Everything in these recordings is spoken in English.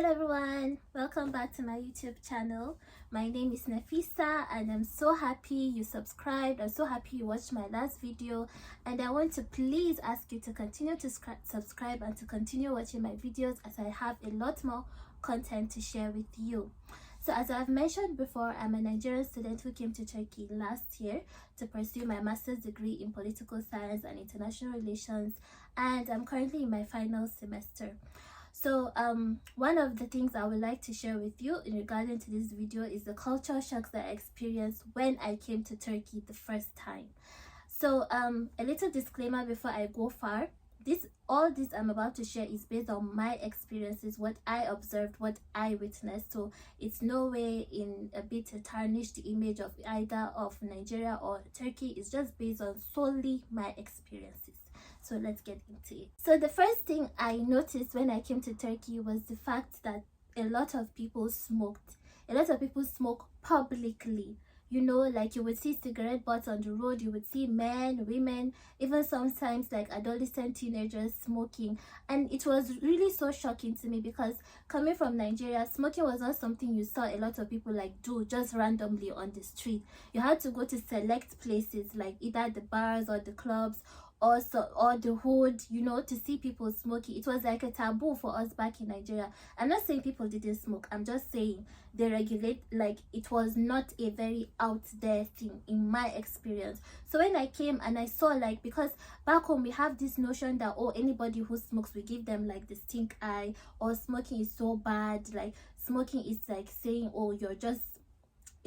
Hello everyone, welcome back to my YouTube channel. My name is Nafisa and I'm so happy you subscribed. I'm so happy you watched my last video, and I want to please ask you to continue to subscribe and to continue watching my videos, as I have a lot more content to share with you. So as I've mentioned before, I'm a Nigerian student who came to Turkey last year to pursue my master's degree in political science and international relations, and I'm currently in my final semester. So one of the things I would like to share with you in regarding to this video is the culture shocks that I experienced when I came to Turkey the first time. So a little disclaimer before I go far. All this I'm about to share is based on my experiences, what I observed, what I witnessed. So it's no way in a bit to tarnish the image of either of Nigeria or Turkey. It's just based on solely my experiences. So let's get into it. So the first thing I noticed when I came to Turkey was the fact that a lot of people smoked. A lot of people smoke publicly. You know, like you would see cigarette butts on the road, you would see men, women, even sometimes like adolescent teenagers smoking. And it was really so shocking to me, because coming from Nigeria, smoking was not something you saw a lot of people like do just randomly on the street. You had to go to select places like either the bars or the clubs or the hood, you know, to see people smoking. It was like a taboo for us back in Nigeria. I'm not saying people didn't smoke, I'm just saying they regulate, like it was not a very out there thing in my experience. So when I came and I saw, like, because back home we have this notion that, oh, anybody who smokes, we give them like the stink eye, or smoking is so bad, like smoking is like saying, oh, you're just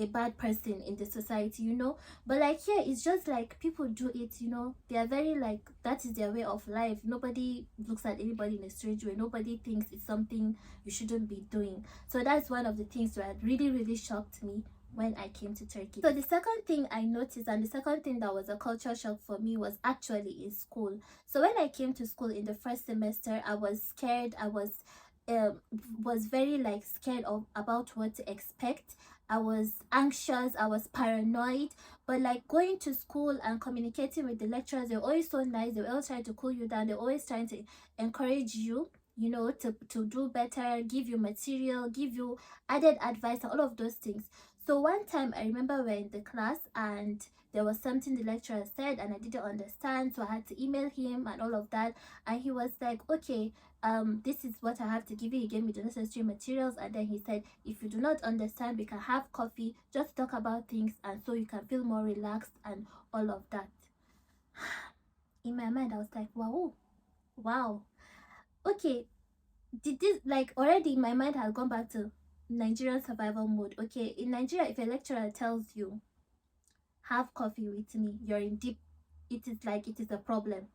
a bad person in the society, you know. But like here, it's just like people do it, you know. They are very like, that is their way of life. Nobody looks at anybody in a strange way. Nobody thinks it's something you shouldn't be doing. So that's one of the things that really shocked me when I came to Turkey. So the second thing I noticed, and the second thing that was a culture shock for me, was actually in school. So when I came to school in the first semester, I was scared. I was very like scared about what to expect. I was anxious, I was paranoid. But like going to school and communicating with the lecturers, they're always so nice. They're always trying to cool you down. They're always trying to encourage you, you know, to do better, give you material, give you added advice, and all of those things. So one time I remember we're in the class and there was something the lecturer said and I didn't understand, so I had to email him and all of that, and he was like, okay, this is what I have to give you. He gave me the necessary materials, and then he said, if you do not understand, we can have coffee, just talk about things, and so you can feel more relaxed and all of that. In my mind I was like, wow, okay, did this, like, already my mind has gone back to Nigerian survival mode. Okay, in Nigeria, if a lecturer tells you have coffee with me, you're in deep, it is like it is a problem.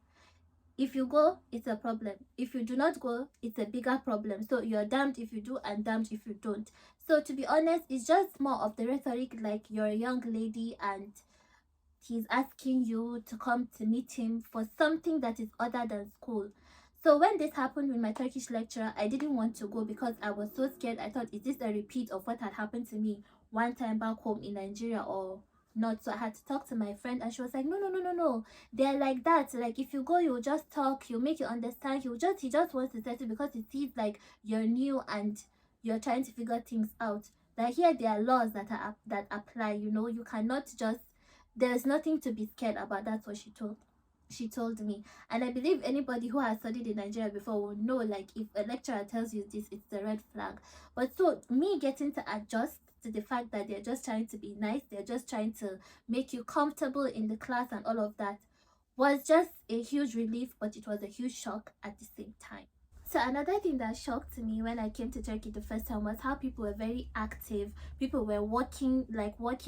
If you go, it's a problem. If you do not go, it's a bigger problem. So you're damned if you do and damned if you don't. So to be honest, it's just more of the rhetoric, like you're a young lady and he's asking you to come to meet him for something that is other than school. So when this happened with my Turkish lecturer, I didn't want to go because I was so scared. I thought, is this a repeat of what had happened to me one time back home in Nigeria or not? So I had to talk to my friend, and she was like, no, they're like that. Like if you go, you'll just talk, he'll make you understand, he just wants to settle because he sees like you're new and you're trying to figure things out. That here there are laws that apply, you know. You cannot just, there's nothing to be scared about. That's what she told me. And I believe anybody who has studied in Nigeria before will know, like, if a lecturer tells you this, it's the red flag. But so me getting to adjust to the fact that they're just trying to be nice, they're just trying to make you comfortable in the class and all of that, was just a huge relief, but it was a huge shock at the same time. So another thing that shocked me when I came to Turkey the first time was how people were very active. People were walking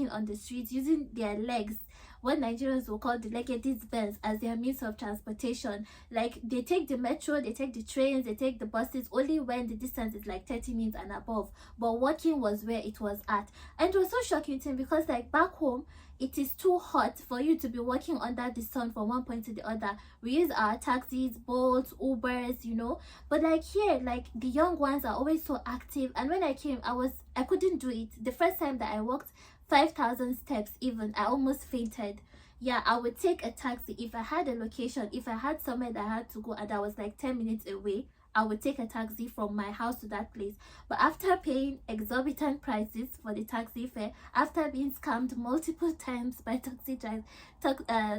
on the streets using their legs. What Nigerians will call the leggedies Benz as their means of transportation. Like they take the metro, they take the trains, they take the buses only when the distance is like 30 minutes and above. But walking was where it was at. And it was so shocking to me because like back home, it is too hot for you to be walking under the sun from one point to the other. We use our taxis, Bolts, Ubers, you know. But like here, like the young ones are always so active. And when I came, I couldn't do it. The first time that I walked 5,000 steps even, I almost fainted. Yeah, I would take a taxi if I had a location, if I had somewhere that I had to go and I was like 10 minutes away. I would take a taxi from my house to that place. But after paying exorbitant prices for the taxi fare, after being scammed multiple times by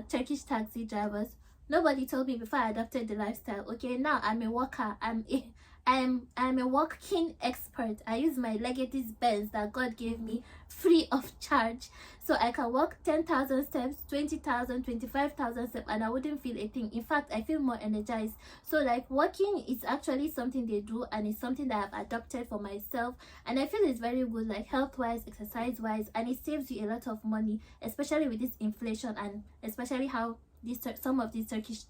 Turkish taxi drivers, nobody told me before I adopted the lifestyle. Okay, now I'm a worker. I'm a walking expert. I use my Legacy's Benz that God gave me free of charge, so I can walk 10,000 steps, 20,000, 25,000 steps, and I wouldn't feel a thing. In fact, I feel more energized. So like walking is actually something they do, and it's something that I've adopted for myself, and I feel it's very good, like health wise, exercise wise, and it saves you a lot of money, especially with this inflation, and especially how some of these Turkish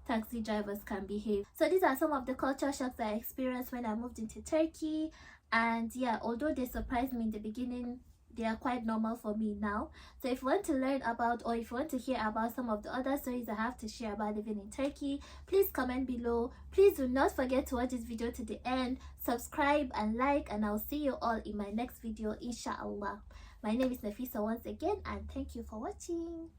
taxi drivers can behave. So these are some of the culture shocks that I experienced when I moved into Turkey, and yeah, although they surprised me in the beginning, they are quite normal for me now. So if you want to learn about, or if you want to hear about some of the other stories I have to share about living in Turkey, please comment below. Please do not forget to watch this video to the end, subscribe and like, and I'll see you all in my next video, inshallah. My name is Nafisa once again, and thank you for watching.